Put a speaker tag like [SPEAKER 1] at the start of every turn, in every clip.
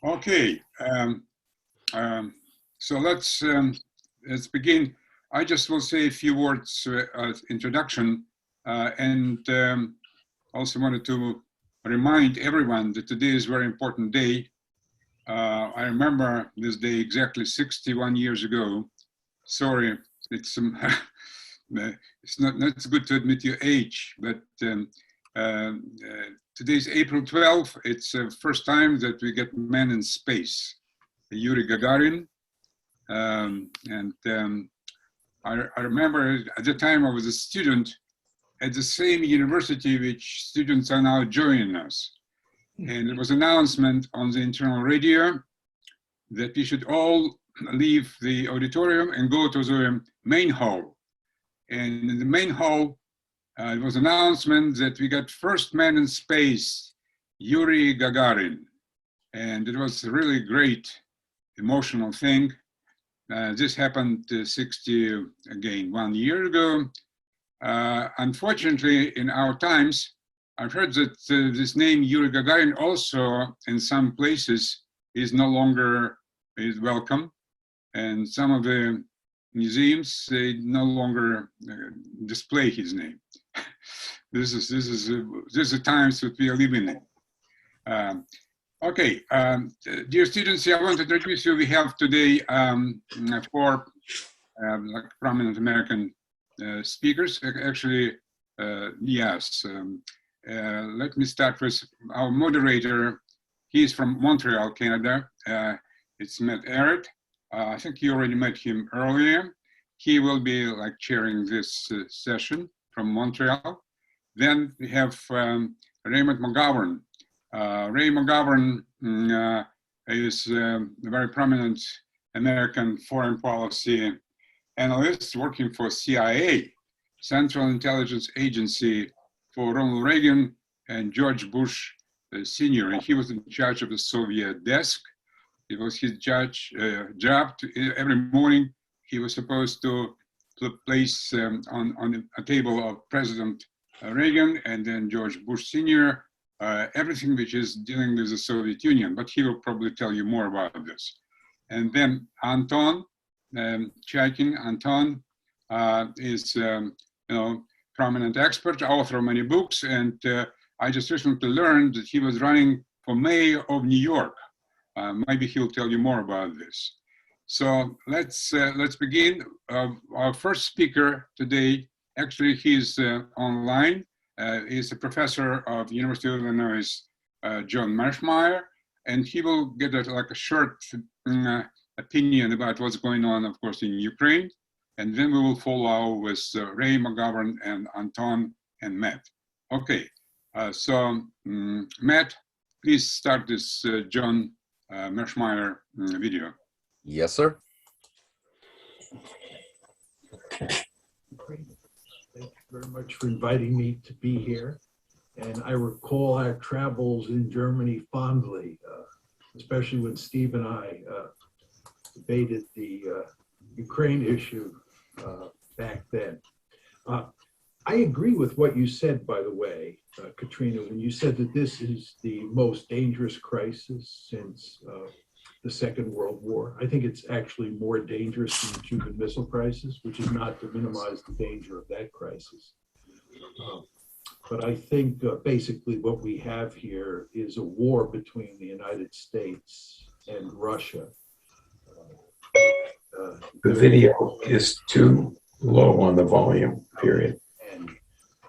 [SPEAKER 1] Okay, so let's begin. I just will say a few words as introduction, and also wanted to remind everyone that today is a very important day. I remember this day exactly 61 years ago. Sorry, it's it's not good to admit your age, but today's April 12th. It's the first time that we get men in space, Yuri Gagarin. I remember at the time I was a student at the same university which students are now joining us. And it was an announcement on the internal radio that we should all leave the auditorium and go to the main hall. And in the main hall, it was an announcement that we got first man in space, Yuri Gagarin. And it was a really great emotional thing. This happened 1 year ago. Unfortunately, in our times, I've heard that this name Yuri Gagarin also in some places is no longer welcome. And some of the museums, they no longer display his name. This is the times that we are living in. Okay, dear students, I want to introduce you. We have today 4 like prominent American speakers. Actually, yes. Let me start with our moderator. He's from Montreal, Canada. It's Ehret. I think you already met him earlier. He will be like chairing this session from Montreal. Then we have Raymond McGovern. Ray McGovern is a very prominent American foreign policy analyst working for CIA, Central Intelligence Agency, for Ronald Reagan and George Bush Sr. And he was in charge of the Soviet desk. It was his job to, every morning he was supposed to place on a table of President Reagan and then George Bush Sr. Everything which is dealing with the Soviet Union, but he will probably tell you more about this. And then Anton, Chaitkin. Anton is prominent expert, author of many books, and I just recently learned that he was running for mayor of New York. Maybe he'll tell you more about this. So let's begin. Our first speaker today, actually he's online. He's a professor of the University of Illinois, John Marshmeyer, and he will get a short opinion about what's going on, of course, in Ukraine. And then we will follow with Ray McGovern and Anton and Matt. Okay, so Matt, please start this John Marshmeyer video.
[SPEAKER 2] Yes, sir.
[SPEAKER 3] Great. Thank you very much for inviting me to be here. And I recall our travels in Germany fondly, especially when Steve and I debated the Ukraine issue back then. I agree with what you said, by the way, Katrina, when you said that this is the most dangerous crisis since the Second World War. I think it's actually more dangerous than the Cuban Missile Crisis, which is not to minimize the danger of that crisis. But I think basically what we have here is a war between the United States and Russia.
[SPEAKER 4] The video is too low on the volume, period.
[SPEAKER 3] And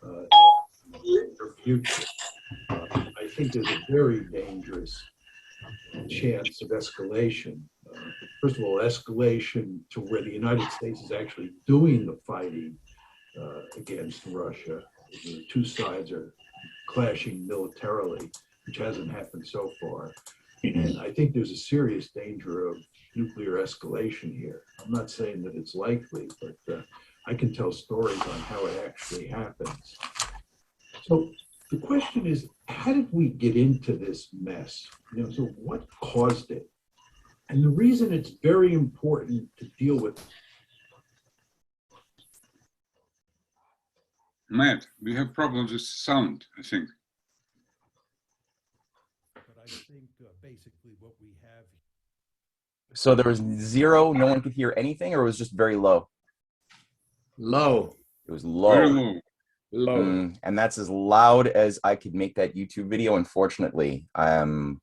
[SPEAKER 3] their future. I think there's a very dangerous chance of escalation. First of all, escalation to where the United States is actually doing the fighting against Russia. The two sides are clashing militarily, which hasn't happened so far. And I think there's a serious danger of nuclear escalation here. I'm not saying that it's likely, but I can tell stories on how it actually happens. So the question is, how did we get into this mess? So what caused it? And the reason it's very important to deal with.
[SPEAKER 1] Matt, we have problems with sound, I think.
[SPEAKER 3] But I think basically what we have.
[SPEAKER 2] So there was zero, no one could hear anything, or it was just very low?
[SPEAKER 5] Low.
[SPEAKER 2] It was
[SPEAKER 1] Very
[SPEAKER 2] low.
[SPEAKER 1] low.
[SPEAKER 5] Low.
[SPEAKER 2] And that's as loud as I could make that YouTube video, unfortunately. I've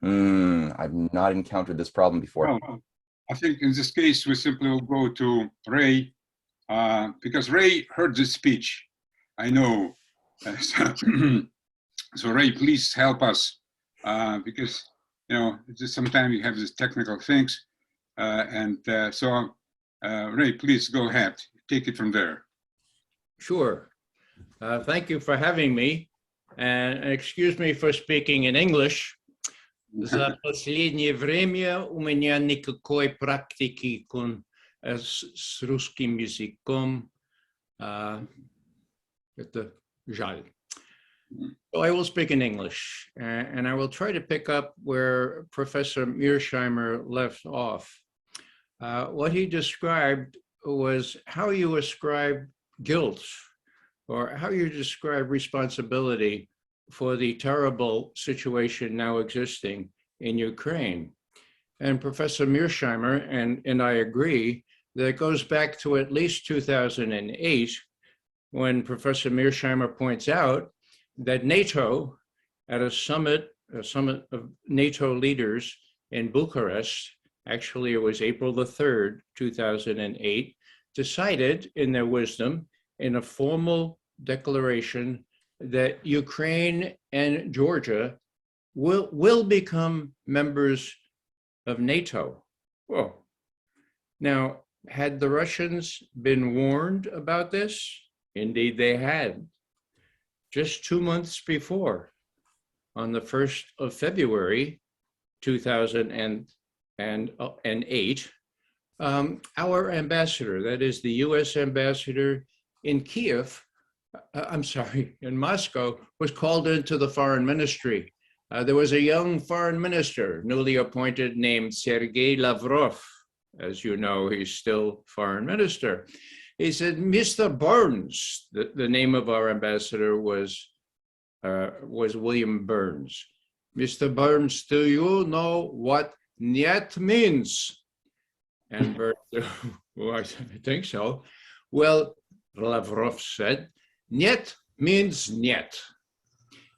[SPEAKER 2] not encountered this problem before.
[SPEAKER 1] Well, I think in this case, we simply will go to Ray, because Ray heard the speech. I know. So Ray, please help us, because, you know, just sometimes you have these technical things. So Ray, please go ahead. Take it from there.
[SPEAKER 5] Sure. Thank you for having me. And excuse me for speaking in English. За последнее время у меня никакой практики с русским языком. Это жаль. So I will speak in English, and I will try to pick up where Professor Mearsheimer left off. What he described was how you ascribe guilt, or how you describe responsibility for the terrible situation now existing in Ukraine. And Professor Mearsheimer, and I agree, that it goes back to at least 2008, when Professor Mearsheimer points out that NATO, at a summit of NATO leaders in Bucharest, actually it was April the 3rd, 2008, decided in their wisdom, in a formal declaration, that Ukraine and Georgia will become members of NATO. Whoa. Now, had the Russians been warned about this? Indeed, they had. Just 2 months before, on the 1st of February, 2008, our ambassador, that is the US ambassador in Kiev, in Moscow, was called into the foreign ministry. There was a young foreign minister, newly appointed, named Sergei Lavrov. As you know, he's still foreign minister. He said, Mr. Burns, the name of our ambassador was William Burns. Mr. Burns, do you know what "niet" means? And Burns, well, I think so. Well, Lavrov said, "Niet" means "niet."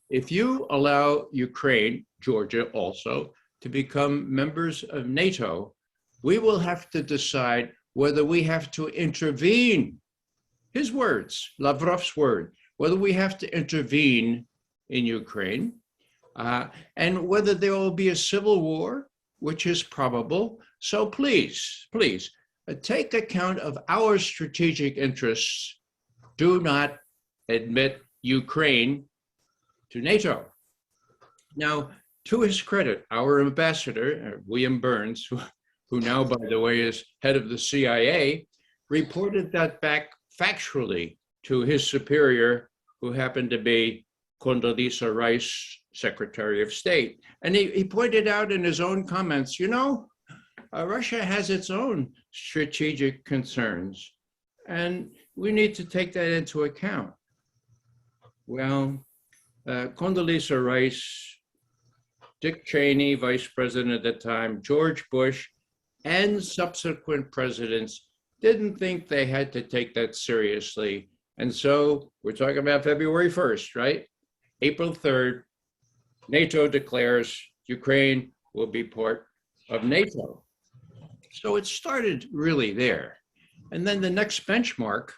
[SPEAKER 5] If you allow Ukraine, Georgia also, to become members of NATO, we will have to decide whether we have to intervene, his words, Lavrov's word, whether we have to intervene in Ukraine, and whether there will be a civil war, which is probable. So please, take account of our strategic interests. Do not admit Ukraine to NATO. Now, to his credit, our ambassador, William Burns, who now, by the way, is head of the CIA, reported that back factually to his superior, who happened to be Condoleezza Rice, Secretary of State. And he pointed out in his own comments, you know, Russia has its own strategic concerns, and we need to take that into account. Well, Condoleezza Rice, Dick Cheney, vice president at the time, George Bush, and subsequent presidents didn't think they had to take that seriously. And so we're talking about February 1st, right? April 3rd, NATO declares Ukraine will be part of NATO. So it started really there. And then the next benchmark,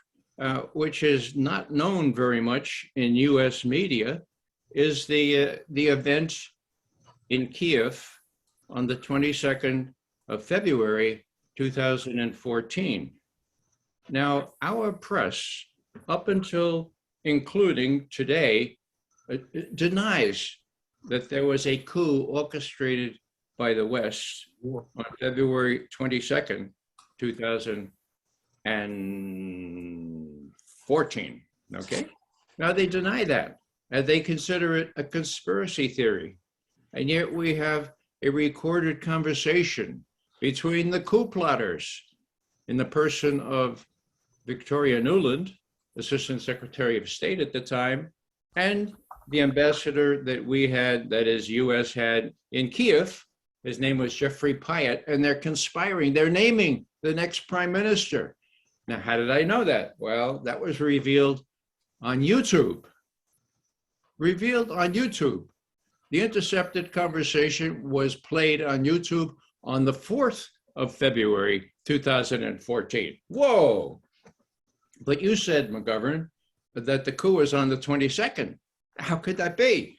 [SPEAKER 5] which is not known very much in US media, is the event in Kiev on the 22nd of February, 2014. Now, our press, up until including today, denies that there was a coup orchestrated by the West on February 22nd, 2014, okay? Now, they deny that, and they consider it a conspiracy theory. And yet we have a recorded conversation between the coup plotters in the person of Victoria Nuland, Assistant Secretary of State at the time, and the ambassador that we had, that is US had in Kiev, his name was Jeffrey Pyatt, and they're conspiring. They're naming the next prime minister. Now, how did I know that? Well, that was revealed on YouTube. Revealed on YouTube. The intercepted conversation was played on YouTube on the 4th of February, 2014. Whoa! But you said, McGovern, that the coup was on the 22nd. How could that be?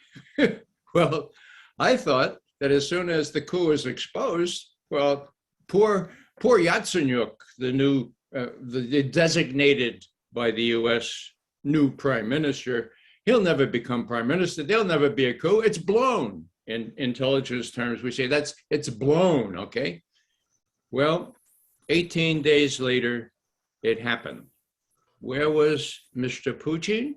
[SPEAKER 5] Well, I thought that as soon as the coup was exposed, well, poor Yatsenyuk, the new, the designated by the US new prime minister, he'll never become prime minister. There'll never be a coup. It's blown. In intelligence terms, we say it's blown, okay? Well, 18 days later, it happened. Where was Mr. Putin?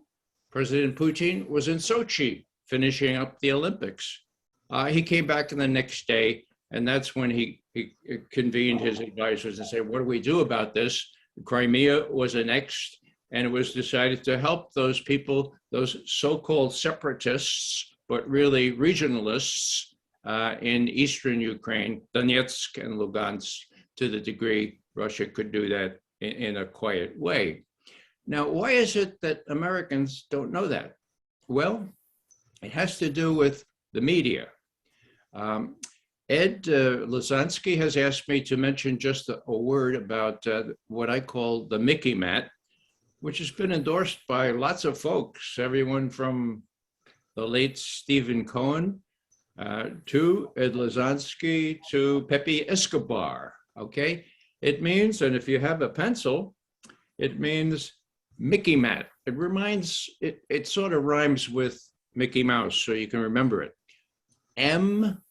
[SPEAKER 5] President Putin was in Sochi, finishing up the Olympics. He came back the next day, and that's when he convened his advisors and said, what do we do about this? Crimea was annexed, and it was decided to help those people, those so-called separatists, but really regionalists in eastern Ukraine, Donetsk and Lugansk, to the degree Russia could do that in a quiet way. Now, why is it that Americans don't know that? Well, it has to do with the media. Ed Lozansky has asked me to mention just a word about what I call the MICIMATT, which has been endorsed by lots of folks, everyone from the late Stephen Cohen to Ed Lozansky to Pepe Escobar, okay? It means, and if you have a pencil, it means MICIMATT. It reminds, it sort of rhymes with Mickey Mouse, so you can remember it. M,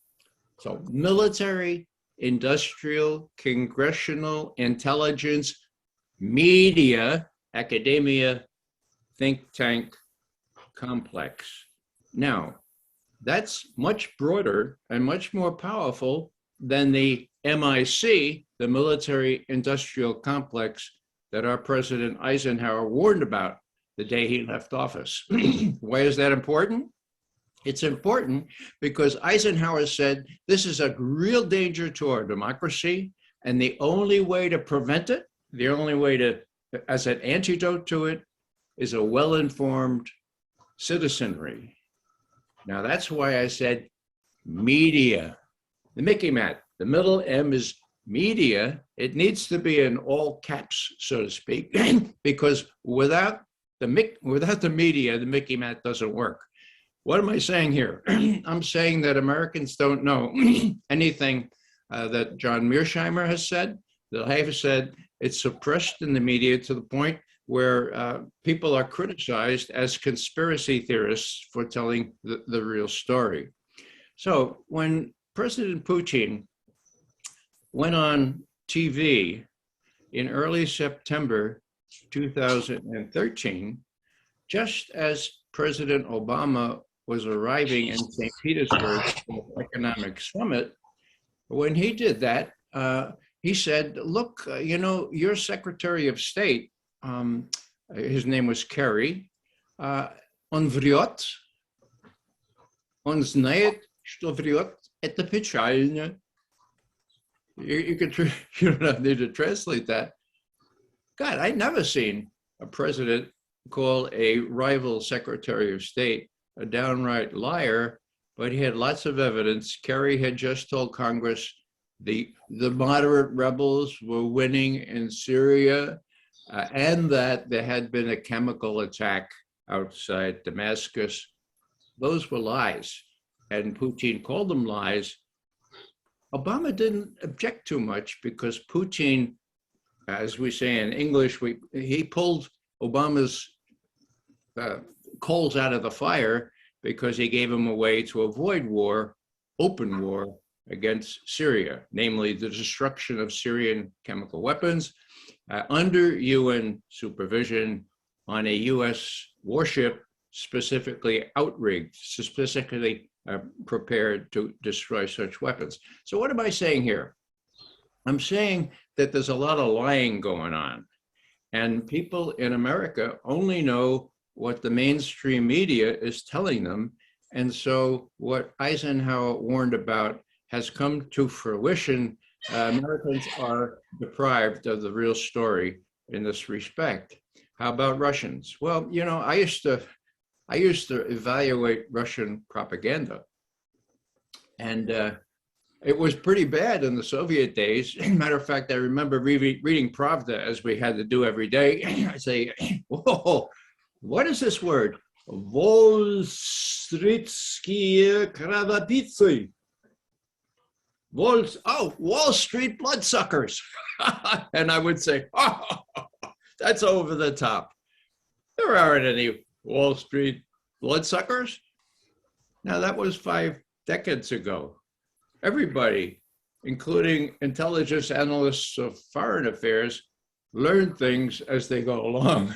[SPEAKER 5] so military, industrial, congressional, intelligence, media, academia, think tank, complex. Now, that's much broader and much more powerful than the MIC, the military industrial complex that our President Eisenhower warned about the day he left office. Why is that important? It's important because Eisenhower said this is a real danger to our democracy, and the only way to prevent it, the only way to, as an antidote to it, is a well-informed citizenry. Now that's why I said media, the MICIMATT. The middle M is media. It needs to be in all caps, so to speak, because without the media, the MICIMATT doesn't work. What am I saying here? I'm saying that Americans don't know anything that John Mearsheimer has said, that I have said. It's suppressed in the media to the point where people are criticized as conspiracy theorists for telling the real story. So when President Putin went on TV in early September 2013, just as President Obama was arriving in St. Petersburg for the economic summit, when he did that, he said, look, you know, your Secretary of State, his name was Kerry, on врет, он знает, что врет, это печально. You don't need to translate that. God, I'd never seen a president call a rival Secretary of State a downright liar, but he had lots of evidence. Kerry had just told Congress the moderate rebels were winning in Syria, and that there had been a chemical attack outside Damascus. Those were lies, and Putin called them lies. Obama didn't object too much because Putin, as we say in English, he pulled Obama's coals out of the fire because he gave him a way to avoid war, open war against Syria, namely the destruction of Syrian chemical weapons under UN supervision on a US warship specifically outrigged, specifically prepared to destroy such weapons. So what am I saying here? I'm saying that there's a lot of lying going on, and people in America only know what the mainstream media is telling them. And so what Eisenhower warned about has come to fruition. Americans are deprived of the real story in this respect. How about Russians? Well, you know, I used to evaluate Russian propaganda, and it was pretty bad in the Soviet days. Matter of fact, I remember reading Pravda, as we had to do every day. I say, whoa, what is this word? Volstritskie kravopitsi. Wall Street bloodsuckers. And I would say, oh, that's over the top. There aren't any Wall Street bloodsuckers. Now, that was 5 decades ago. Everybody, including intelligence analysts of foreign affairs, learn things as they go along.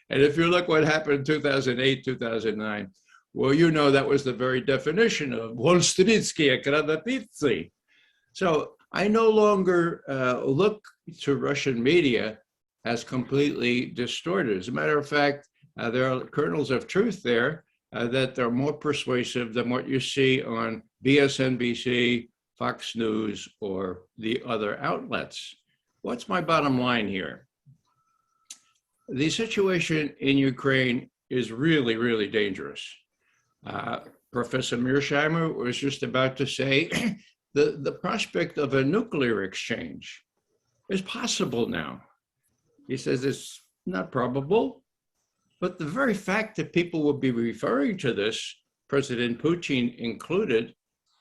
[SPEAKER 5] And if you look what happened in 2008, 2009, well, you know that was the very definition of Volstritskie kravopitsi. So I no longer look to Russian media as completely distorted. As a matter of fact, there are kernels of truth there that are more persuasive than what you see on BSNBC, Fox News, or the other outlets. What's my bottom line here? The situation in Ukraine is really, really dangerous. Professor Mearsheimer was just about to say the prospect of a nuclear exchange is possible now. He says it's not probable, but the very fact that people will be referring to this, President Putin included,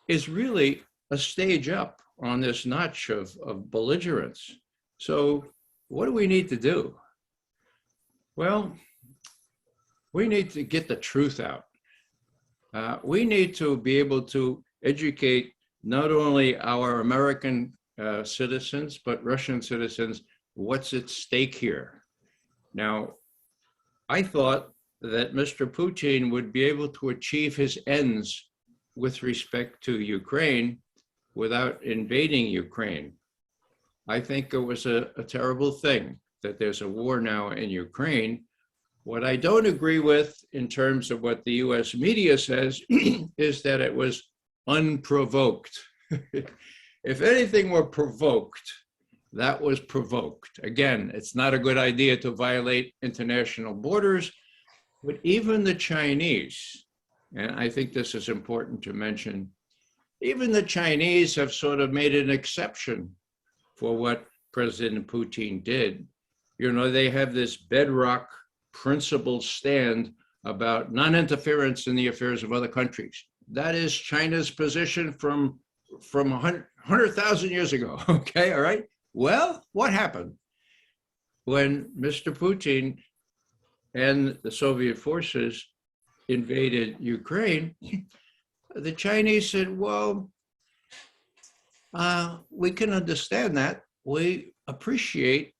[SPEAKER 5] is really a stage up on this notch of belligerence. So what do we need to do? Well, we need to get the truth out. We need to be able to educate not only our American citizens, but Russian citizens, what's at stake here. Now, I thought that Mr. Putin would be able to achieve his ends with respect to Ukraine without invading Ukraine. I think it was a terrible thing that there's a war now in Ukraine. What I don't agree with in terms of what the US media says is that it was unprovoked. If anything were provoked, that was provoked. Again, it's not a good idea to violate international borders, but even the Chinese, and I think this is important to mention, even the Chinese have sort of made an exception for what President Putin did. You know, they have this bedrock principled stand about non-interference in the affairs of other countries. That is China's position from 100,000 years ago, okay, all right? Well, what happened? When Mr. Putin and the Soviet forces invaded Ukraine, the Chinese said, well, we can understand that. We appreciate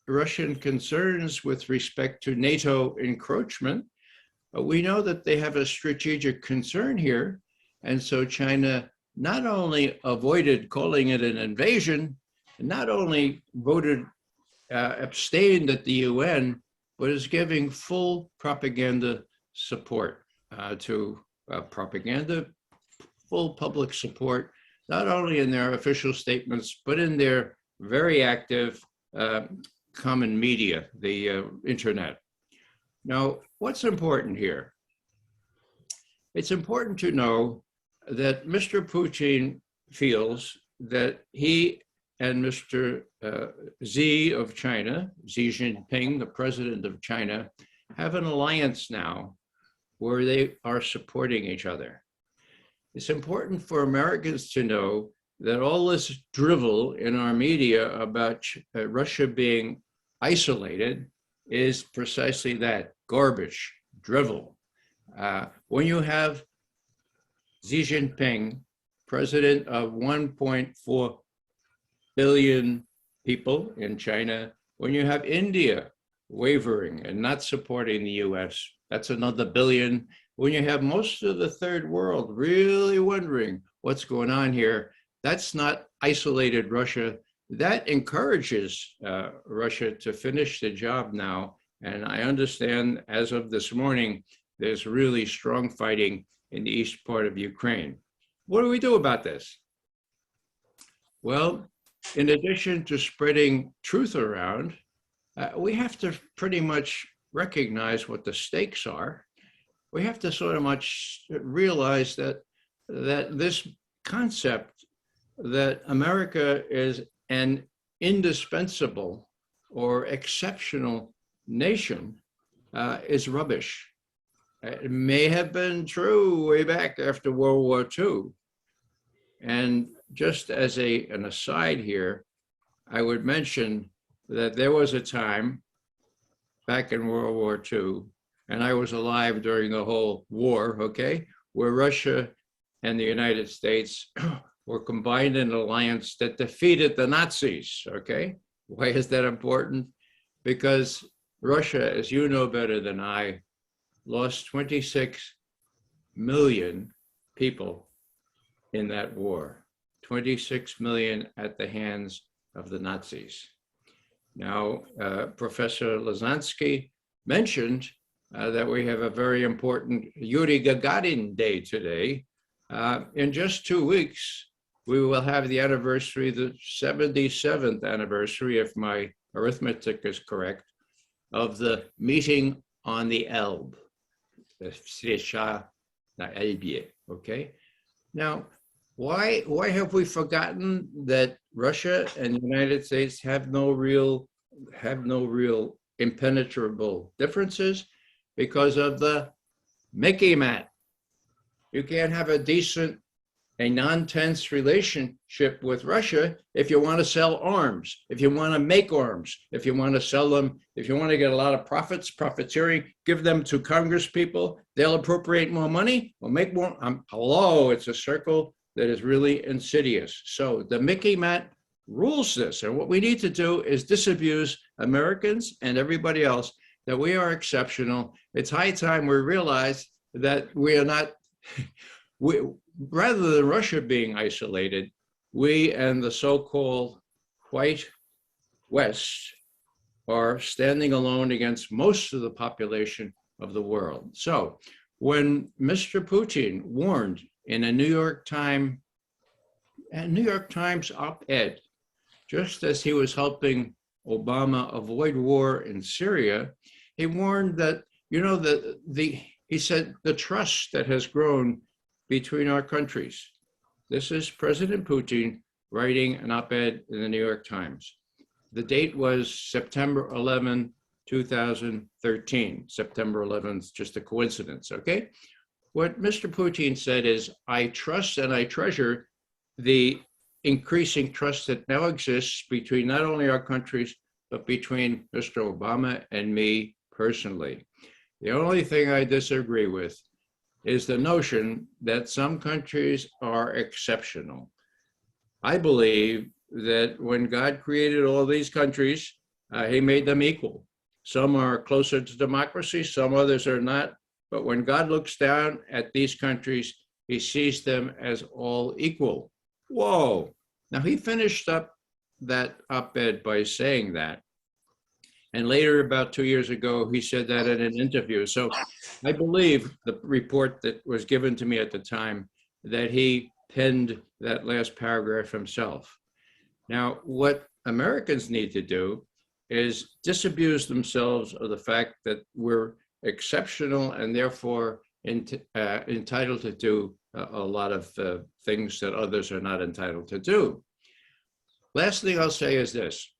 [SPEAKER 5] Russian concerns with respect to NATO encroachment. We know that they have a strategic concern here. And so China not only avoided calling it an invasion, not only abstained at the UN, but is giving full propaganda support to propaganda, full public support, not only in their official statements, but in their very active common media, the internet. Now, what's important here? It's important to know that Mr. Putin feels that he and Mr. Xi of China, Xi Jinping, the president of China, have an alliance now where they are supporting each other. It's important for Americans to know that all this drivel in our media about Russia being isolated is precisely that, garbage, drivel. When you have Xi Jinping, president of 1.4 billion people in China, when you have India wavering and not supporting the US, that's another billion. When you have most of the third world really wondering what's going on here, that's not isolated Russia. That encourages Russia to finish the job now And I understand as of this morning, there's really strong fighting in the east part of Ukraine. What do we do about this? Well, in addition to spreading truth around, we have to pretty much recognize what the stakes are. We have to sort of much realize that this concept that America is an indispensable or exceptional nation is rubbish. It may have been true way back after World War II. And just as an aside here, I would mention that there was a time back in World War II, and I was alive during the whole war, okay, where Russia and the United States were combined in an alliance that defeated the Nazis, okay? Why is that important? Because Russia, as you know better than I, lost 26 million people in that war, 26 million at the hands of the Nazis. Now, Professor Lozansky mentioned that we have a very important Yuri Gagarin Day today. In just 2 weeks, we will have the anniversary, the 77th anniversary, if my arithmetic is correct, of the meeting on the Elbe, the Встреча на Elbe, okay? Now, why have we forgotten that Russia and the United States have no real impenetrable differences? Because of the MICIMATT. You can't have a non-tense relationship with Russia if you want to sell arms, if you want to make arms, if you want to sell them, if you want to get a lot of profiteering, give them to Congress people, they'll appropriate more money, or make more. Hello, it's a circle that is really insidious. So the MICIMATT rules this, and what we need to do is disabuse Americans and everybody else that we are exceptional. It's high time we realize that we are not, rather than Russia being isolated, we and the so-called white West are standing alone against most of the population of the world. So when Mr. Putin warned in a New York Times op-ed, just as he was helping Obama avoid war in Syria, he warned that, you know, he said the trust that has grown between our countries. This is President Putin writing an op-ed in the New York Times. The date was September 11, 2013. September 11th, just a coincidence, okay? What Mr. Putin said is, I trust and I treasure the increasing trust that now exists between not only our countries, but between Mr. Obama and me personally. The only thing I disagree with is the notion that some countries are exceptional. I believe that when God created all these countries, he made them equal. Some are closer to democracy, some others are not. But when God looks down at these countries, he sees them as all equal. Whoa. Now, he finished up that op-ed by saying that. And later, about 2 years ago, he said that in an interview. So I believe the report that was given to me at the time that he penned that last paragraph himself. Now, what Americans need to do is disabuse themselves of the fact that we're exceptional and therefore entitled to do a lot of things that others are not entitled to do. Last thing I'll say is this,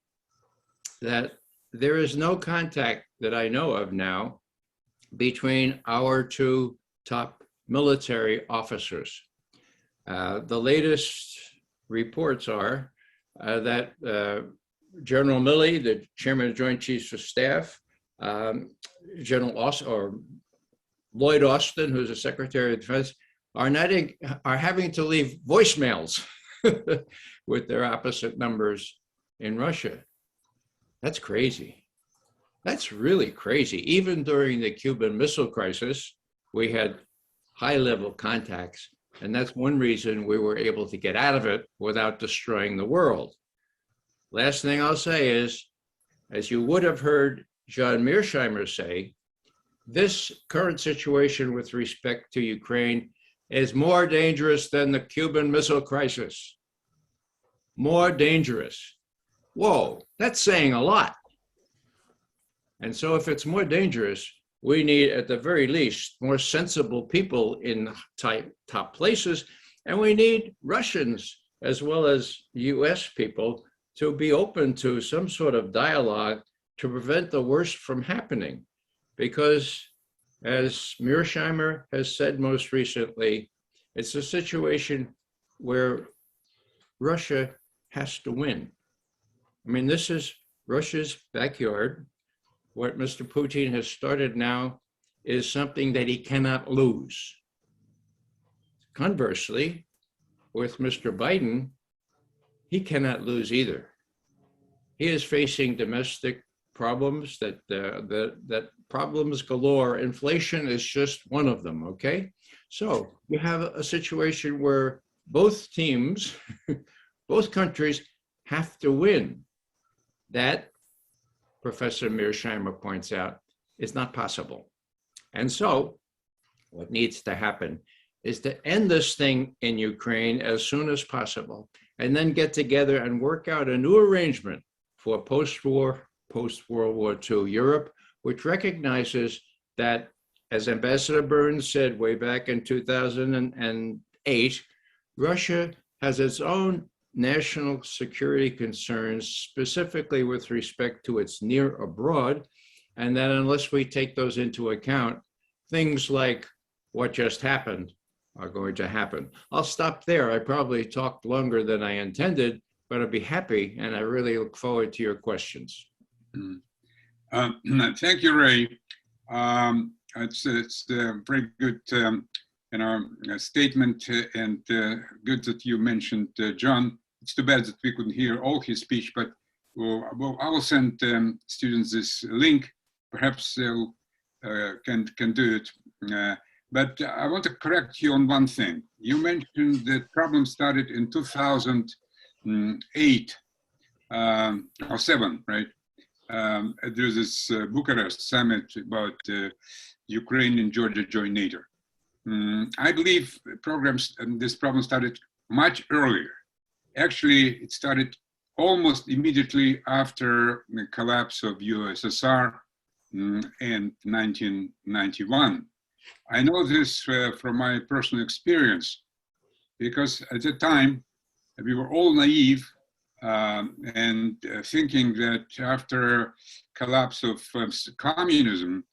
[SPEAKER 5] that there is no contact that I know of now between our two top military officers. The latest reports are that General Milley, the chairman of Joint Chiefs of Staff, General Austin, or Lloyd Austin, who's the Secretary of Defense, are having to leave voicemails with their opposite numbers in Russia. That's crazy. That's really crazy. Even during the Cuban Missile Crisis, we had high-level contacts, and that's one reason we were able to get out of it without destroying the world. Last thing I'll say is, as you would have heard John Mearsheimer say, this current situation with respect to Ukraine is more dangerous than the Cuban Missile Crisis. More dangerous. Whoa, that's saying a lot. And so if it's more dangerous, we need, at the very least, more sensible people in top places, and we need Russians as well as US people to be open to some sort of dialogue to prevent the worst from happening. Because as Mearsheimer has said most recently, it's a situation where Russia has to win. I mean, this is Russia's backyard. What Mr. Putin has started now is something that he cannot lose. Conversely, with Mr. Biden, he cannot lose either. He is facing domestic problems that problems galore. Inflation is just one of them, okay? So you have a situation where both teams, both countries have to win. That, Professor Mearsheimer points out, is not possible. And so what needs to happen is to end this thing in Ukraine as soon as possible, and then get together and work out a new arrangement for post-World War II Europe, which recognizes that, as Ambassador Burns said way back in 2008, Russia has its own national security concerns, specifically with respect to its near abroad, and that unless we take those into account, things like what just happened are going to happen. I'll stop there. I probably talked longer than I intended, but I'd be happy, and I really look forward to your questions.
[SPEAKER 1] Thank you, Ray. It's a very good statement, and good that you mentioned John. It's too bad that we couldn't hear all his speech, but I will send students this link. Perhaps they'll can do it. But I want to correct you on one thing. You mentioned that problem started in 2008 or 7, right? There's this Bucharest summit about Ukraine and Georgia join NATO. I believe this problem started much earlier. Actually, it started almost immediately after the collapse of USSR in 1991. I know this from my personal experience, because at the time we were all naive and thinking that after collapse of communism,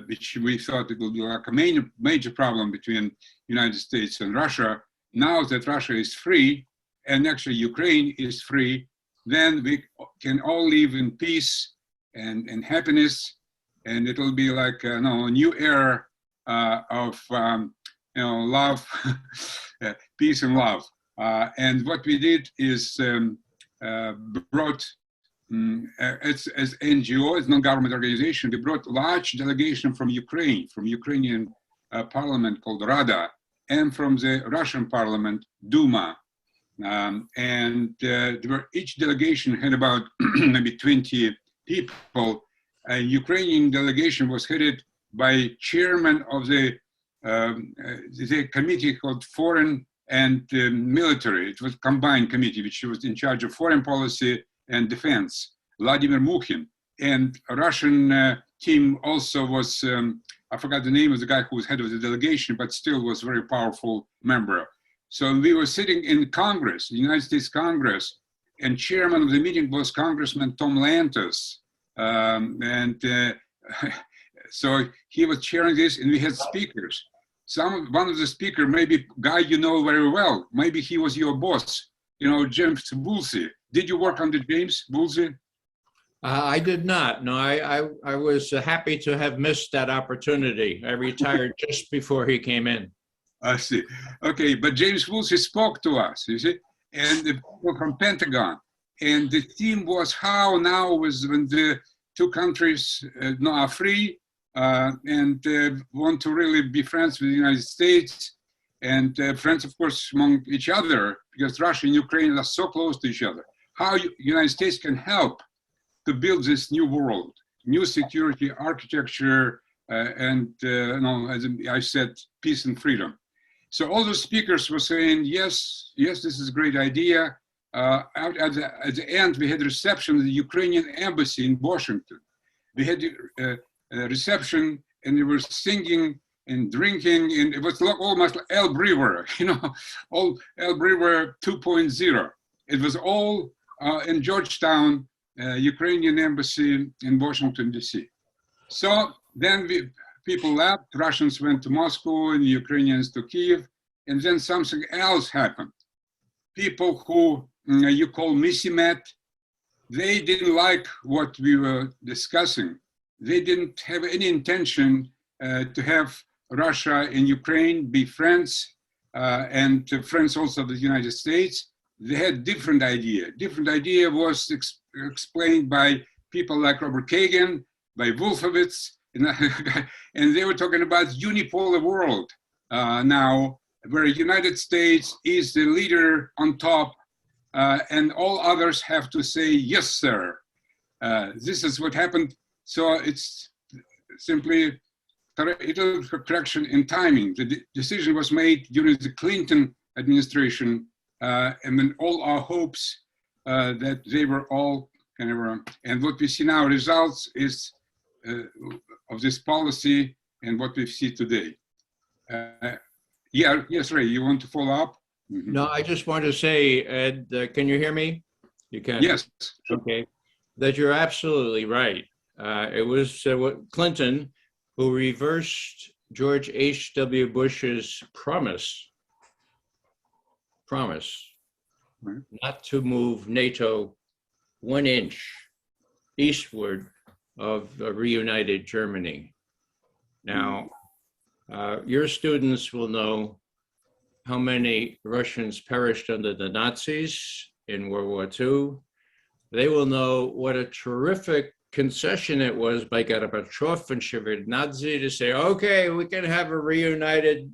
[SPEAKER 1] which we thought it would be like a major problem between United States and Russia, now that Russia is free, and actually Ukraine is free, then we can all live in peace and happiness, and it will be like a new era of love, peace and love. And what we did is brought, as NGO, as non-government organization, we brought large delegation from Ukraine, from Ukrainian parliament called Rada, and from the Russian parliament, Duma. Each delegation had about maybe 20 people. A Ukrainian delegation was headed by chairman of the committee called Foreign and Military. It was a combined committee, which was in charge of foreign policy and defense, Vladimir Mukhin. And a Russian team also was, I forgot the name of the guy who was head of the delegation, but still was a very powerful member. So we were sitting in Congress, the United States Congress, and chairman of the meeting was Congressman Tom Lantos. So he was chairing this, and we had speakers. One of the speakers, maybe guy you know very well, maybe he was your boss, James Woolsey. Did you work under James Woolsey?
[SPEAKER 5] I did not. No, I was happy to have missed that opportunity. I retired just before he came in.
[SPEAKER 1] I see. Okay, but James Woolsey spoke to us, you see, and the people from Pentagon. And the theme was how now when the two countries are free and want to really be friends with the United States, and friends, of course, among each other, because Russia and Ukraine are so close to each other. How the United States can help to build this new world. new security architecture, and as I said, peace and freedom. So all the speakers were saying, yes, this is a great idea. At the end, we had a reception at the Ukrainian embassy in Washington. We had a reception, and they were singing and drinking, and it was almost like El Brewer, all El Brewer 2.0. It was all in Georgetown, Ukrainian embassy in Washington, D.C. So then people left, Russians went to Moscow and Ukrainians to Kiev, and then something else happened. People who you call MICIMATT, they didn't like what we were discussing. They didn't have any intention to have Russia and Ukraine be friends, and friends also of the United States. They had different idea. Different idea was explained by people like Robert Kagan, by Wolfowitz, and they were talking about unipolar world now, where the United States is the leader on top, and all others have to say, yes, sir. This is what happened. So it's simply a correction in timing. The decision was made during the Clinton administration, and then all our hopes that they were all kind of, and what we see now results is of this policy and what we see today. Yes, Ray, you want to follow up? Mm-hmm.
[SPEAKER 5] No, I just want to say, Ed, can you hear me? You can?
[SPEAKER 1] Yes.
[SPEAKER 5] Okay, that you're absolutely right. It was Clinton who reversed George H.W. Bush's promise not to move NATO 1 inch eastward of a reunited Germany. Now, your students will know how many Russians perished under the Nazis in World War II. They will know what a terrific concession it was by Gorbachev and Shevardnadze to say, okay, we can have a reunited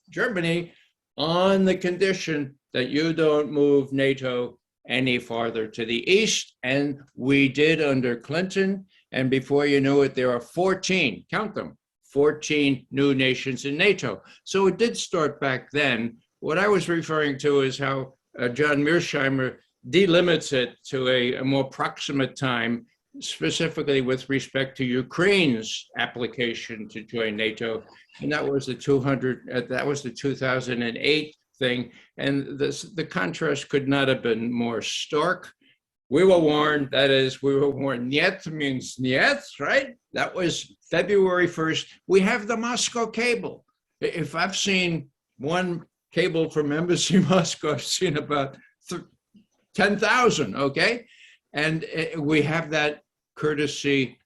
[SPEAKER 5] Germany on the condition that you don't move NATO any farther to the east. And we did under Clinton. And before you know it, there are 14, count them, 14 new nations in NATO. So it did start back then. What I was referring to is how John Mearsheimer delimits it to a more proximate time, specifically with respect to Ukraine's application to join NATO. And that was the 2008 thing. And the contrast could not have been more stark. We were warned, that is, we were warned, niet means niet, right? That was February 1st. We have the Moscow cable. If I've seen one cable from Embassy Moscow, I've seen about 10,000, okay? And we have that courtesy,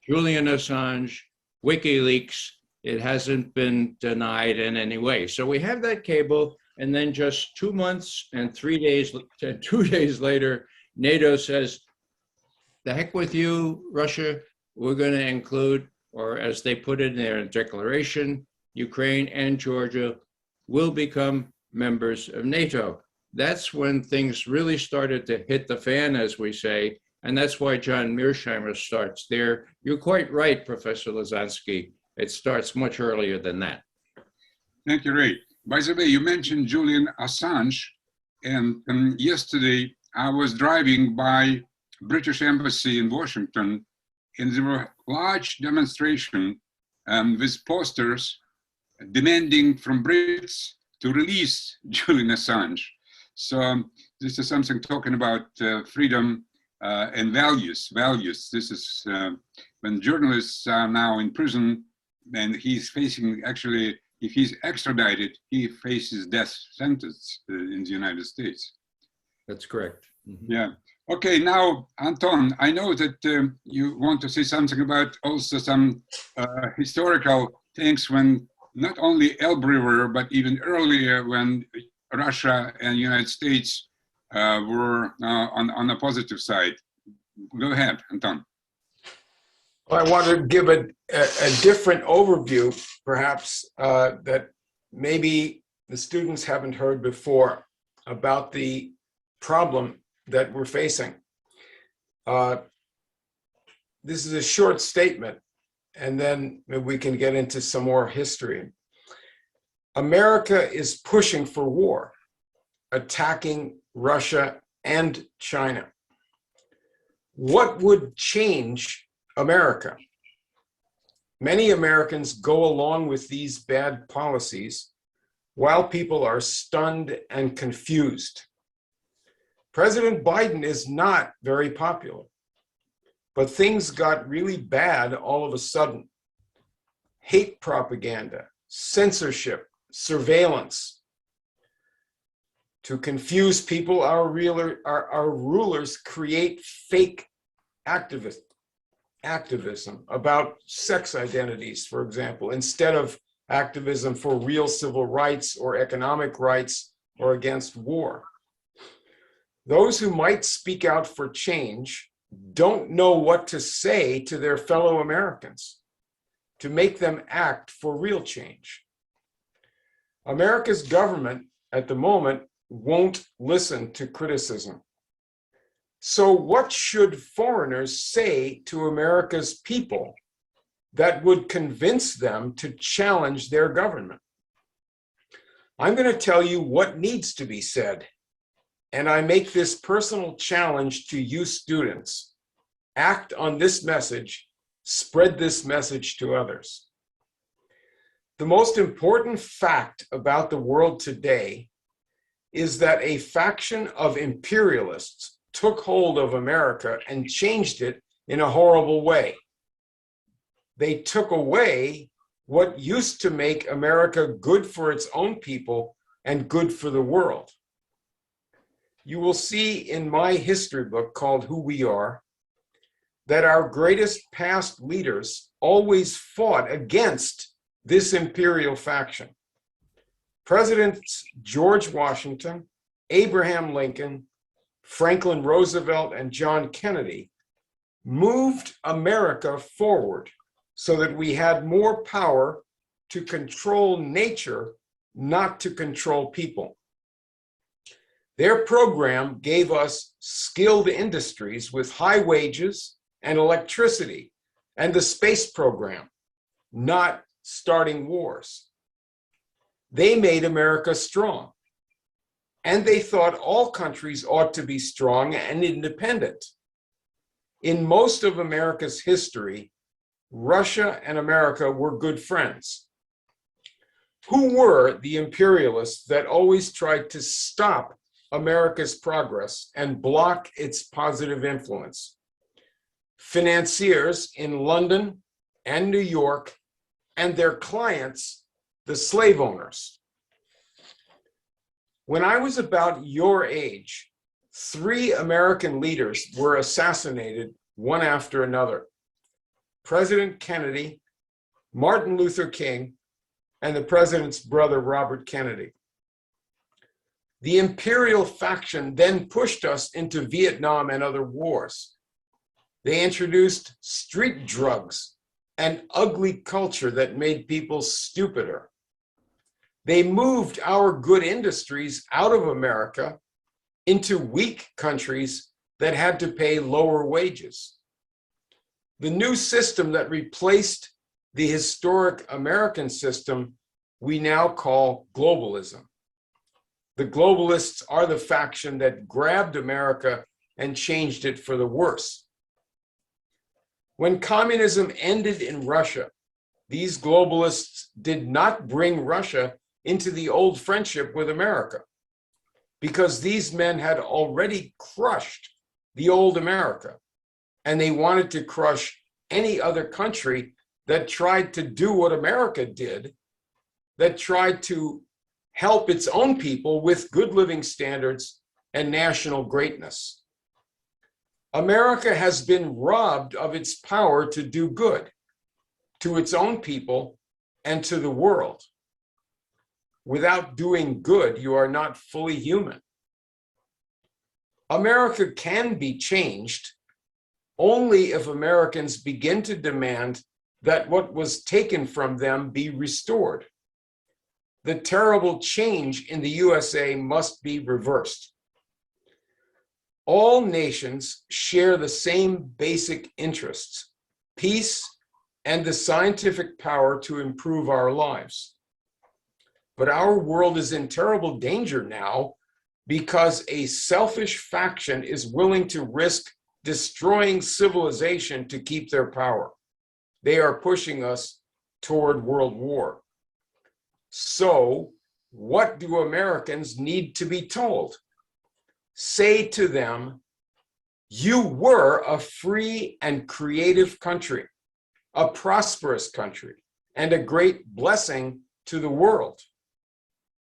[SPEAKER 5] Julian Assange, WikiLeaks. It hasn't been denied in any way. So we have that cable, and then just 2 months and 2 days later, NATO says, the heck with you, Russia, we're gonna include, or as they put it in their declaration, Ukraine and Georgia will become members of NATO. That's when things really started to hit the fan, as we say, and that's why John Mearsheimer starts there. You're quite right, Professor Lozansky. It starts much earlier than that.
[SPEAKER 1] Thank you, Ray. By the way, you mentioned Julian Assange, and yesterday I was driving by British Embassy in Washington, and there were large demonstration with posters demanding from Brits to release Julian Assange. So this is something talking about freedom and values. This is when journalists are now in prison, and he's facing, actually, if he's extradited, he faces death sentence in the United States.
[SPEAKER 5] That's correct. Mm-hmm.
[SPEAKER 1] Yeah. Okay, now, Anton, I know that you want to say something about also some historical things when not only El Brewer, but even earlier when Russia and United States were on the positive side. Go ahead, Anton.
[SPEAKER 4] Well, I want to give a different overview, perhaps, that maybe the students haven't heard before about the problem that we're facing. this is a short statement, and then maybe we can get into some more history. America is pushing for war, attacking Russia and China. What would change America? Many Americans go along with these bad policies while people are stunned and confused. President Biden is not very popular, but things got really bad all of a sudden. Hate propaganda, censorship, surveillance. To confuse people, our rulers create fake activism about sex identities, for example, instead of activism for real civil rights or economic rights or against war. Those who might speak out for change don't know what to say to their fellow Americans to make them act for real change. America's government at the moment won't listen to criticism. So what should foreigners say to America's people that would convince them to challenge their government? I'm going to tell you what needs to be said, and I make this personal challenge to you students. Act on this message, spread this message to others. The most important fact about the world today is that a faction of imperialists took hold of America and changed it in a horrible way. They took away what used to make America good for its own people and good for the world. You will see in my history book called Who We Are that our greatest past leaders always fought against this imperial faction. Presidents George Washington, Abraham Lincoln, Franklin Roosevelt, and John Kennedy moved America forward so that we had more power to control nature, not to control people. Their program gave us skilled industries with high wages and electricity, and the space program, not starting wars. They made America strong, and they thought all countries ought to be strong and independent. In most of America's history, Russia and America were good friends. Who were the imperialists that always tried to stop America's progress and block its positive influence? Financiers in London and New York, and their clients, the slave owners. When I was about your age, 3 American leaders were assassinated one after another: President Kennedy, Martin Luther King, and the president's brother, Robert Kennedy. The imperial faction then pushed us into Vietnam and other wars. They introduced street drugs, an ugly culture that made people stupider. They moved our good industries out of America into weak countries that had to pay lower wages. The new system that replaced the historic American system we now call globalism. The globalists are the faction that grabbed America and changed it for the worse. When communism ended in Russia, these globalists did not bring Russia into the old friendship with America, because these men had already crushed the old America, and they wanted to crush any other country that tried to do what America did, that tried to help its own people with good living standards and national greatness. America has been robbed of its power to do good to its own people and to the world. Without doing good, you are not fully human. America can be changed only if Americans begin to demand that what was taken from them be restored. The terrible change in the USA must be reversed. All nations share the same basic interests: peace, and the scientific power to improve our lives. But our world is in terrible danger now because a selfish faction is willing to risk destroying civilization to keep their power. They are pushing us toward world war. So, what do Americans need to be told? Say to them, you were a free and creative country, a prosperous country, and a great blessing to the world.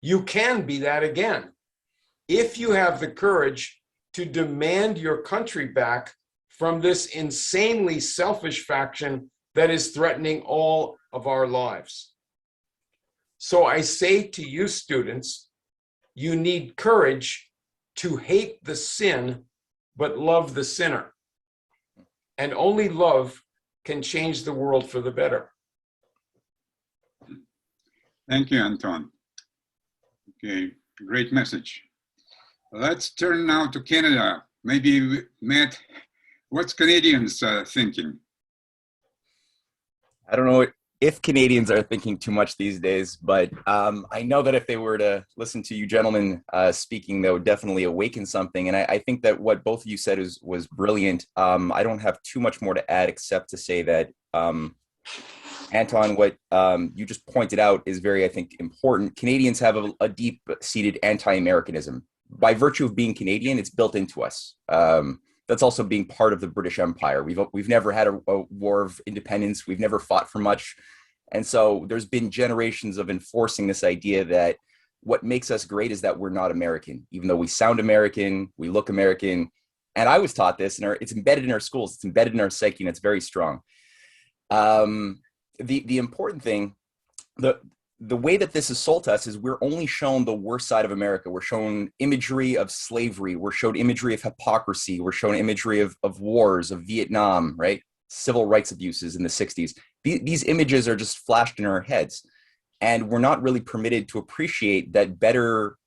[SPEAKER 4] You can be that again if you have the courage to demand your country back from this insanely selfish faction that is threatening all of our lives. So I say to you students, you need courage to hate the sin, but love the sinner. And only love can change the world for the better.
[SPEAKER 1] Thank you, Anton. Okay, great message. Let's turn now to Canada. Maybe, Matt, what's Canadians thinking?
[SPEAKER 2] I don't know if Canadians are thinking too much these days, but I know that if they were to listen to you gentlemen speaking, that would definitely awaken something. And I think that what both of you said was brilliant. I don't have too much more to add except to say that, Anton, what you just pointed out is very, I think, important. Canadians have a deep-seated anti-Americanism. By virtue of being Canadian, it's built into us. That's also being part of the British Empire. We've never had a war of independence. We've never fought for much. And so there's been generations of enforcing this idea that what makes us great is that we're not American, even though we sound American, we look American. And I was taught this, and it's embedded in our schools. It's embedded in our psyche, and it's very strong. The important thing, the way that this is sold to us is we're only shown the worst side of America. We're shown imagery of slavery. We're shown imagery of hypocrisy. We're shown imagery of wars, of Vietnam, right? Civil rights abuses in the 60s. These images are just flashed in our heads. And we're not really permitted to appreciate that better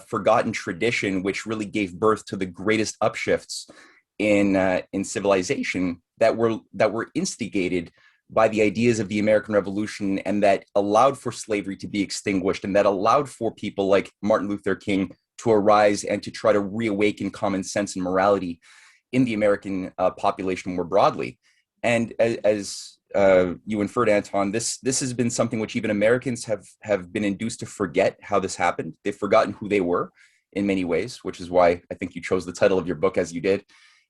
[SPEAKER 2] forgotten tradition, which really gave birth to the greatest upshifts in civilization that were instigated by the ideas of the American Revolution, and that allowed for slavery to be extinguished, and that allowed for people like Martin Luther King to arise and to try to reawaken common sense and morality in the American population more broadly. And as you inferred, Anton, this has been something which even Americans have been induced to forget how this happened. They've forgotten who they were in many ways, which is why I think you chose the title of your book as you did.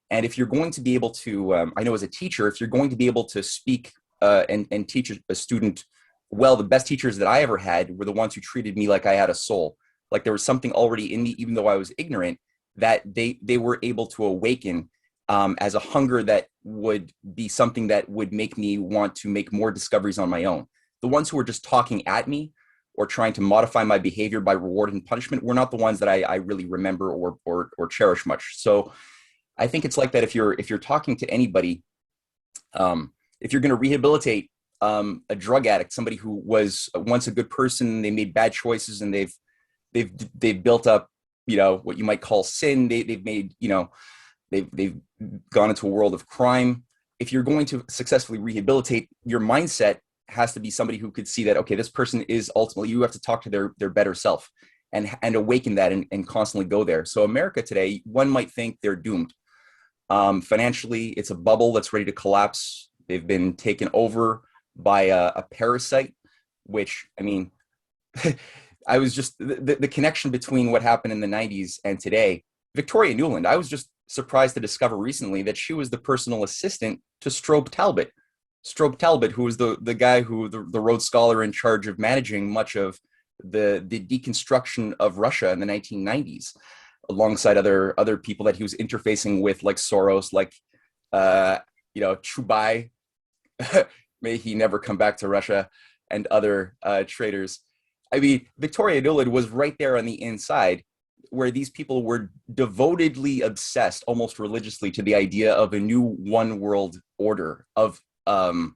[SPEAKER 2] And if you're going to be able to, I know as a teacher, if you're going to be able to speak and teach a student well, the best teachers that I ever had were the ones who treated me like I had a soul, like there was something already in me, even though I was ignorant, that they were able to awaken as a hunger that would be something that would make me want to make more discoveries on my own. The ones who were just talking at me or trying to modify my behavior by reward and punishment were not the ones that I really remember or cherish much. So I think it's like that if you're talking to anybody, if you're going to rehabilitate a drug addict, somebody who was once a good person, they made bad choices, and they've built up, what you might call sin. They've made, they've gone into a world of crime. If you're going to successfully rehabilitate, your mindset has to be somebody who could see that, okay, this person is ultimately, you have to talk to their better self and awaken that and constantly go there. So America today, one might think they're doomed. Financially, it's a bubble that's ready to collapse. They've been taken over by a parasite, which, I mean, I was just, the connection between what happened in the 90s and today. Victoria Nuland, I was just surprised to discover recently that she was the personal assistant to Strobe Talbott. Strobe Talbott, who was the guy who, the Rhodes Scholar in charge of managing much of the deconstruction of Russia in the 1990s, alongside other people that he was interfacing with, like Soros, like, Chubai, may he never come back to Russia, and other traitors. I mean, Victoria Nuland was right there on the inside, where these people were devotedly obsessed, almost religiously, to the idea of a new one world order, of an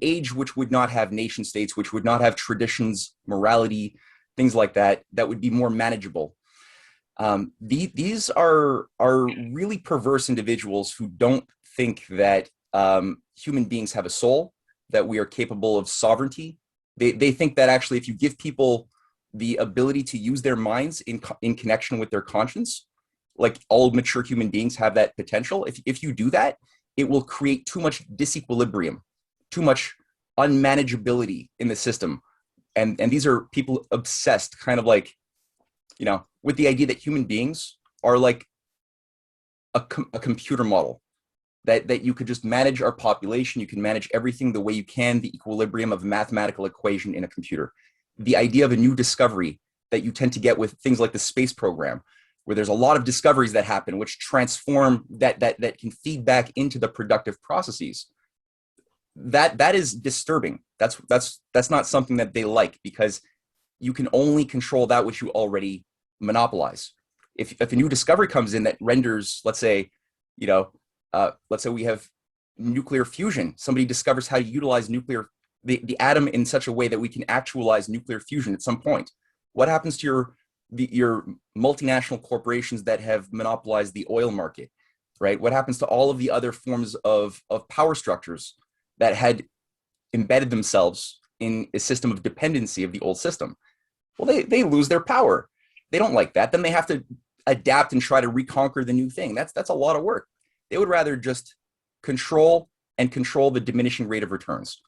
[SPEAKER 2] age which would not have nation states, which would not have traditions, morality, things like that, that would be more manageable. These are really perverse individuals who don't think that human beings have a soul, that we are capable of sovereignty. They think that actually if you give people the ability to use their minds in connection with their conscience, like all mature human beings have that potential. If you do that, it will create too much disequilibrium, too much unmanageability in the system. And these are people obsessed kind of like, you know, with the idea that human beings are like a computer model, that you could just manage our population. You can manage everything the way you can, the equilibrium of a mathematical equation in a computer. The idea of a new discovery that you tend to get with things like the space program, where there's a lot of discoveries that happen, which transform that can feed back into the productive processes. That is disturbing. That's not something that they like, because you can only control that which you already monopolize. If a new discovery comes in that renders, let's say, you know, let's say we have nuclear fusion. Somebody discovers how to utilize the atom in such a way that we can actualize nuclear fusion at some point. What happens to your multinational corporations that have monopolized the oil market, right? What happens to all of the other forms of power structures that had embedded themselves in a system of dependency of the old system? Well, they lose their power. They don't like that. Then they have to adapt and try to reconquer the new thing. That's a lot of work. They would rather just control the diminishing rate of returns.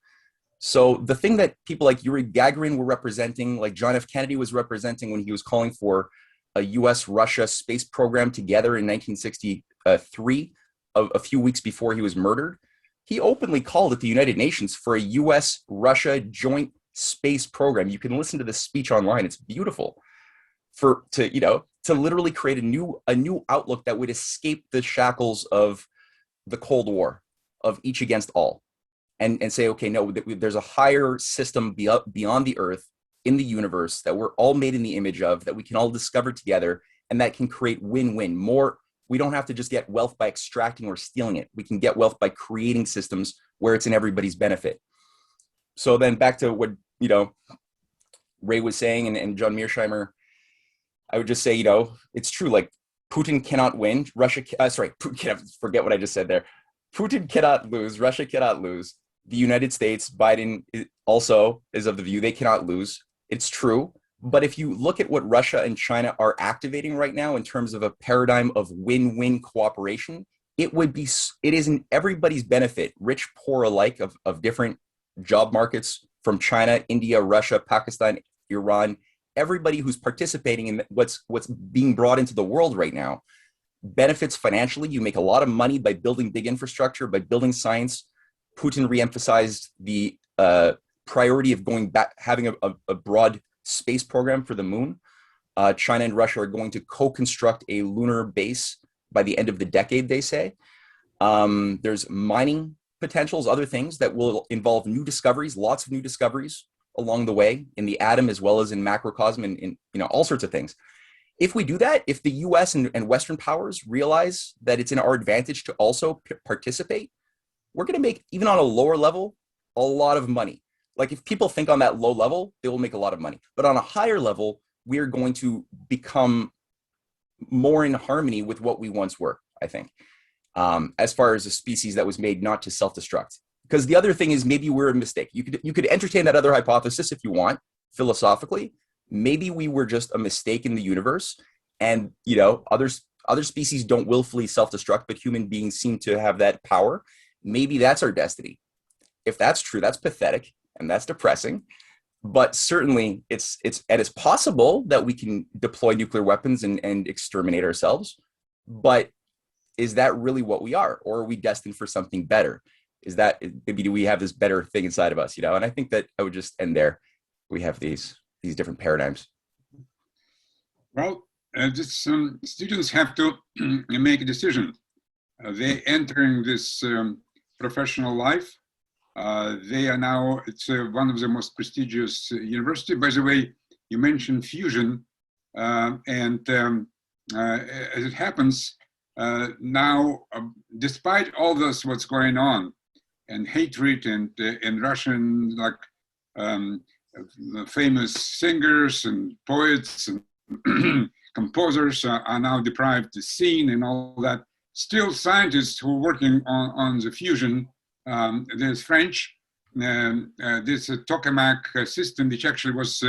[SPEAKER 2] So the thing that people like Yuri Gagarin were representing, like John F. Kennedy was representing when he was calling for a US-Russia space program together in 1963, a few weeks before he was murdered, he openly called at the United Nations for a US-Russia joint space program. You can listen to the speech online. It's beautiful. To literally create a new outlook that would escape the shackles of the Cold War, of each against all, and say, okay, no, there's a higher system beyond the Earth, in the universe, that we're all made in the image of, that we can all discover together, and that can create win-win. More, we don't have to just get wealth by extracting or stealing it. We can get wealth by creating systems where it's in everybody's benefit. So then back to what, you know, Ray was saying, and John Mearsheimer, I would just say, you know, it's true. Like, Putin cannot win. Putin cannot, forget what I just said there. Putin cannot lose. Russia cannot lose. The United States, Biden also is of the view they cannot lose. It's true. But if you look at what Russia and China are activating right now in terms of a paradigm of win-win cooperation, it is in everybody's benefit, rich, poor alike, of different job markets from China, India, Russia, Pakistan, Iran. Everybody who's participating in what's being brought into the world right now benefits financially. You make a lot of money by building big infrastructure, by building science. Putin reemphasized the priority of going back, having a broad space program for the moon. China and Russia are going to co-construct a lunar base by the end of the decade, they say. There's mining potentials, other things that will involve new discoveries, lots of new discoveries along the way, in the atom as well as in macrocosm, and in, you know, all sorts of things. If we do that, if the US and Western powers realize that it's in our advantage to also participate, we're going to make, even on a lower level, a lot of money. Like, if people think on that low level, they will make a lot of money. But on a higher level, we are going to become more in harmony with what we once were, I think, as far as a species that was made not to self-destruct. Because the other thing is, maybe we're a mistake. You could entertain that other hypothesis if you want, philosophically. Maybe we were just a mistake in the universe, and, you know, other species don't willfully self-destruct, but human beings seem to have that power. Maybe that's our destiny. If that's true, that's pathetic and that's depressing. But certainly it's possible that we can deploy nuclear weapons and exterminate ourselves. But is that really what we are? Or are we destined for something better? Maybe do we have this better thing inside of us, you know? And I think that I would just end there. We have these different paradigms.
[SPEAKER 1] Well, students have to make a decision. They're entering this professional life. They are now, it's one of the most prestigious universities. By the way, you mentioned fusion, and as it happens, now, despite all this, what's going on, and hatred, and Russian, like, famous singers and poets and composers are now deprived of the scene and all that, still scientists who are working on the fusion. There's French, this tokamak system, which actually was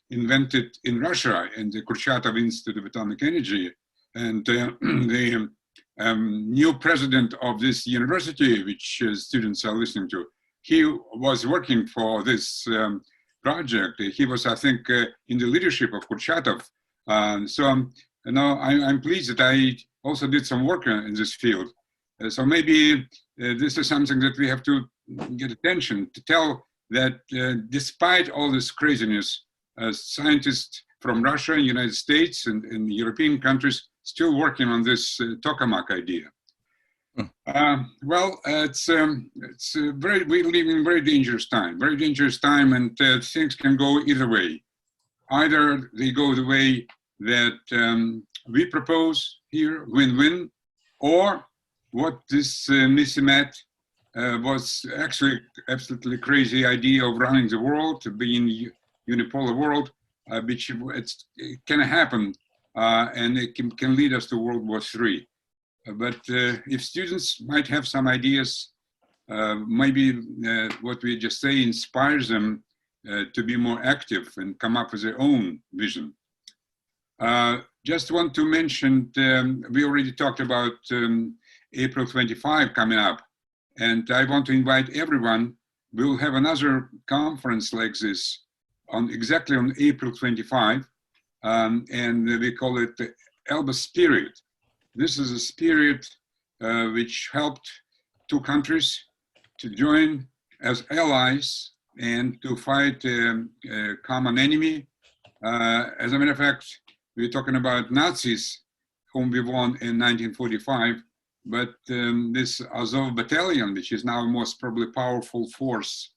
[SPEAKER 1] invented in Russia in the Kurchatov Institute of Atomic Energy. And the new president of this university, which students are listening to, he was working for this project. He was, I think, in the leadership of Kurchatov. So I'm pleased that I also did some work in this field. So maybe this is something that we have to get attention to tell that despite all this craziness, scientists from Russia, United States, and European countries still working on this tokamak idea. Well, we live in a very dangerous time, and things can go either way. Either they go the way that we propose here, win-win, or what this MICIMATT was actually absolutely crazy idea of running the world, to be in unipolar world, which it can happen, and it can lead us to World War III. But if students might have some ideas, maybe what we just say inspires them to be more active and come up with their own vision. Just want to mention, we already talked about April 25 coming up, and I want to invite everyone. We'll have another conference like this exactly on April 25, and we call it the Elba Spirit. This is a spirit which helped two countries to join as allies and to fight a common enemy. As a matter of fact, we're talking about Nazis whom we won in 1945, but this Azov battalion, which is now the most probably powerful force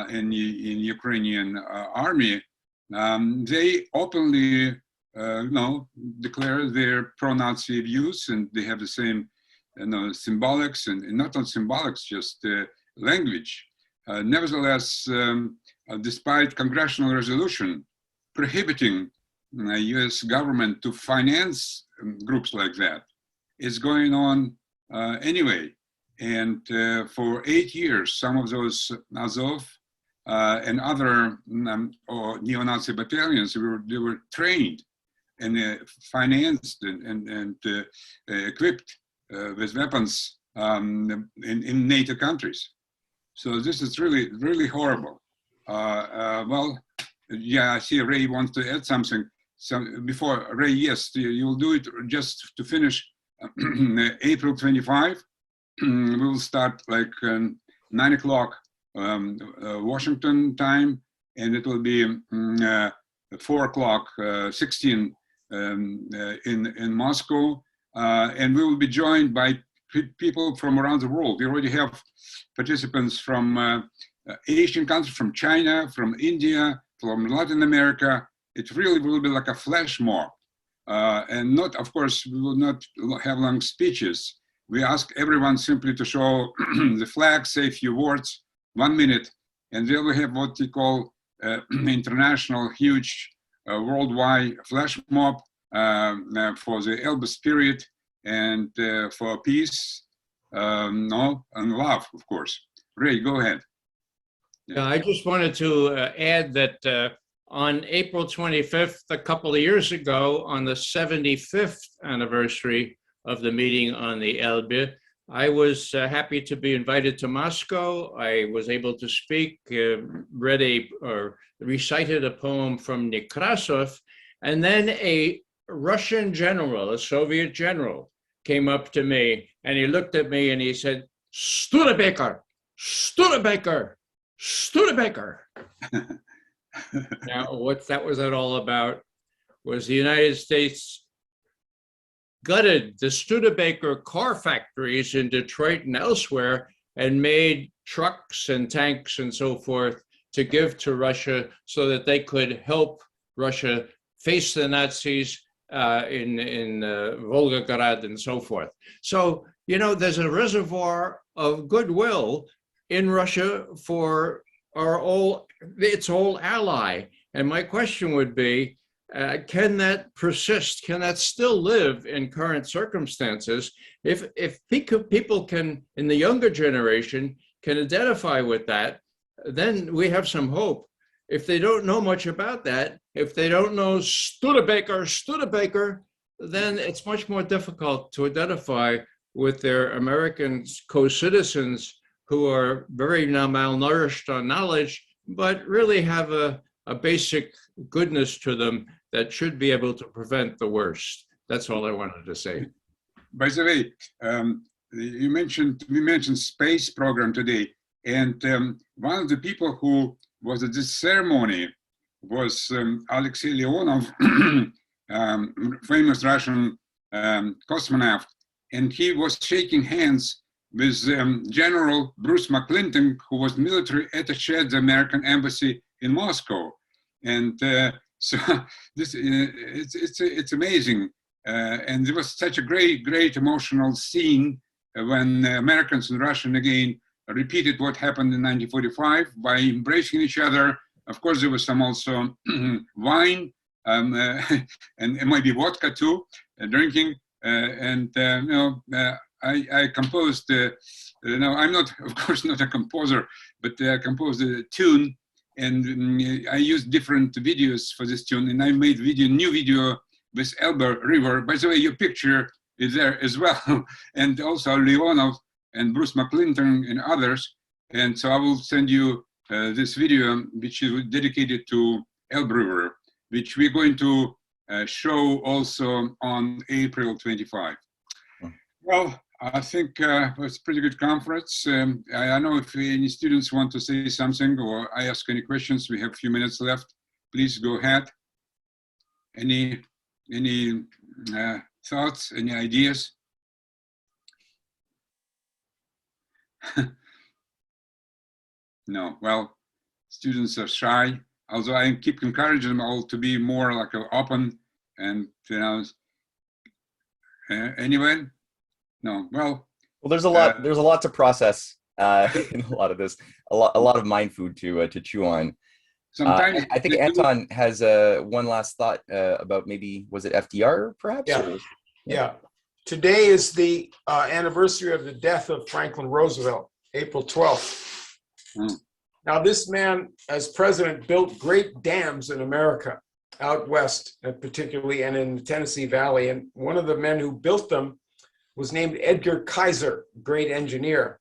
[SPEAKER 1] in Ukrainian army, they openly declare their pro-Nazi views, and they have the same symbolics, and not on symbolics, just language. Nevertheless, despite congressional resolution prohibiting US government to finance groups like that, it's going on anyway. And for 8 years, some of those Azov and other neo-Nazi battalions, they were trained and financed and equipped with weapons in NATO countries. So this is really, really horrible. Well, yeah, I see Ray wants to add something. So before Ray, yes, you'll do it just to finish April 25. We will start like 9 o'clock Washington time, and it will be 4 o'clock 16 in Moscow, and we will be joined by people from around the world. We already have participants from Asian countries, from China, from India, from Latin America. It really will be like a flash mob, and not, of course, we will not have long speeches. We ask everyone simply to show the flag, say a few words, 1 minute, and then we have what we call international, huge, worldwide flash mob for the Elba spirit and for peace, and love, of course. Ray, go ahead.
[SPEAKER 5] Yeah, I just wanted to add that on April 25th, a couple of years ago, on the 75th anniversary of the meeting on the Elbe, I was happy to be invited to Moscow. I was able to speak, recited a poem from Nekrasov, and then a Russian general, a Soviet general, came up to me and he looked at me and he said, "Studebaker, Studebaker, Studebaker." Now, what that was all about was the United States gutted the Studebaker car factories in Detroit and elsewhere and made trucks and tanks and so forth to give to Russia so that they could help Russia face the Nazis in Volgograd and so forth. So, you know, there's a reservoir of goodwill in Russia for its whole ally. And my question would be, Can that persist? Can that still live in current circumstances? If people can, in the younger generation, can identify with that, then we have some hope. If they don't know much about that, if they don't know Studebaker, then it's much more difficult to identify with their American co-citizens who are very now malnourished on knowledge, but really have a basic goodness to them that should be able to prevent the worst. That's all I wanted to say.
[SPEAKER 1] By the way, we mentioned space program today, and one of the people who was at this ceremony was Alexei Leonov, famous Russian cosmonaut, and he was shaking hands with General Bruce McClinton, who was military attaché at the American embassy in Moscow. And so this it's amazing. And it was such a great emotional scene when Americans and Russians again repeated what happened in 1945 by embracing each other. Of course, there was some also wine and maybe vodka too, drinking. I composed, I'm not, of course, not a composer, but I composed a tune, and I used different videos for this tune, and I made new video with Elbe River. By the way, your picture is there as well, and also Leonov and Bruce McClinton and others. And so I will send you this video, which is dedicated to Elbe River, which we're going to show also on April 25. Well, I think it was a pretty good conference. I don't know if any students want to say something or I ask any questions. We have a few minutes left. Please go ahead. Any thoughts, any ideas? No, well, students are shy, although I keep encouraging them all to be more like open and, anyway. No, well,
[SPEAKER 2] there's a lot to process in a lot of this, a lot of mind food to chew on.
[SPEAKER 1] Sometimes
[SPEAKER 2] I think Anton has one last thought about maybe, was it FDR perhaps?
[SPEAKER 4] Yeah. Yeah. Today is the anniversary of the death of Franklin Roosevelt, April 12th. Now, this man, as president, built great dams in America, out west, particularly, and in the Tennessee Valley. And one of the men who built them was named Edgar Kaiser, great engineer.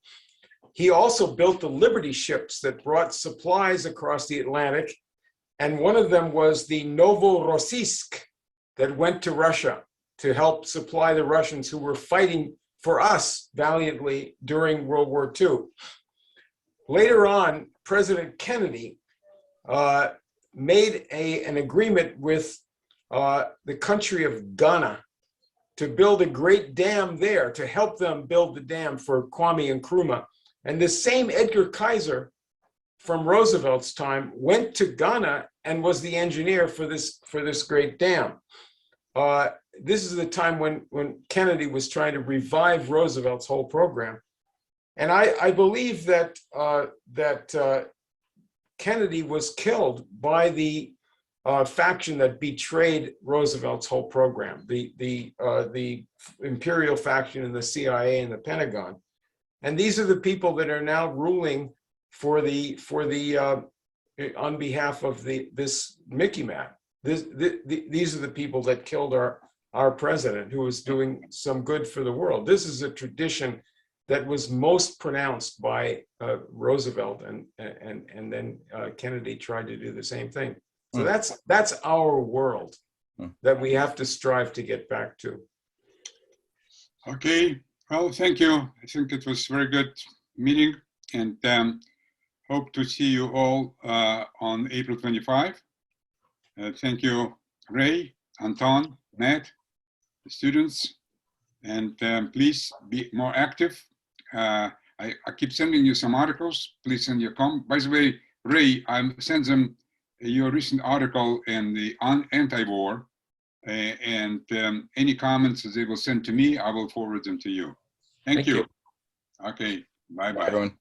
[SPEAKER 4] He also built the Liberty ships that brought supplies across the Atlantic. And one of them was the Novorossiysk that went to Russia to help supply the Russians who were fighting for us valiantly during World War II. Later on, President Kennedy made an agreement with the country of Ghana to build a great dam there, to help them build the dam for Kwame Nkrumah. And this same Edgar Kaiser from Roosevelt's time went to Ghana and was the engineer for this great dam. This is the time when Kennedy was trying to revive Roosevelt's whole program. And I believe that Kennedy was killed by the faction that betrayed Roosevelt's whole program, the imperial faction in the CIA and the Pentagon. And these are the people that are now ruling on behalf of this MICIMATT. These are the people that killed our president, who was doing some good for the world. This is a tradition that was most pronounced by Roosevelt, and then Kennedy tried to do the same thing. So that's our world that we have to strive to get back to.
[SPEAKER 1] Okay, well, thank you. I think it was a very good meeting, and hope to see you all on April 25. Thank you, Ray, Anton, Matt, the students, and please be more active. I keep sending you some articles. Please send your comments. By the way, Ray, I sent them your recent article in the anti-war, and any comments that they will send to me, I will forward them to you. Thank you. Okay, bye-bye.
[SPEAKER 2] Everyone.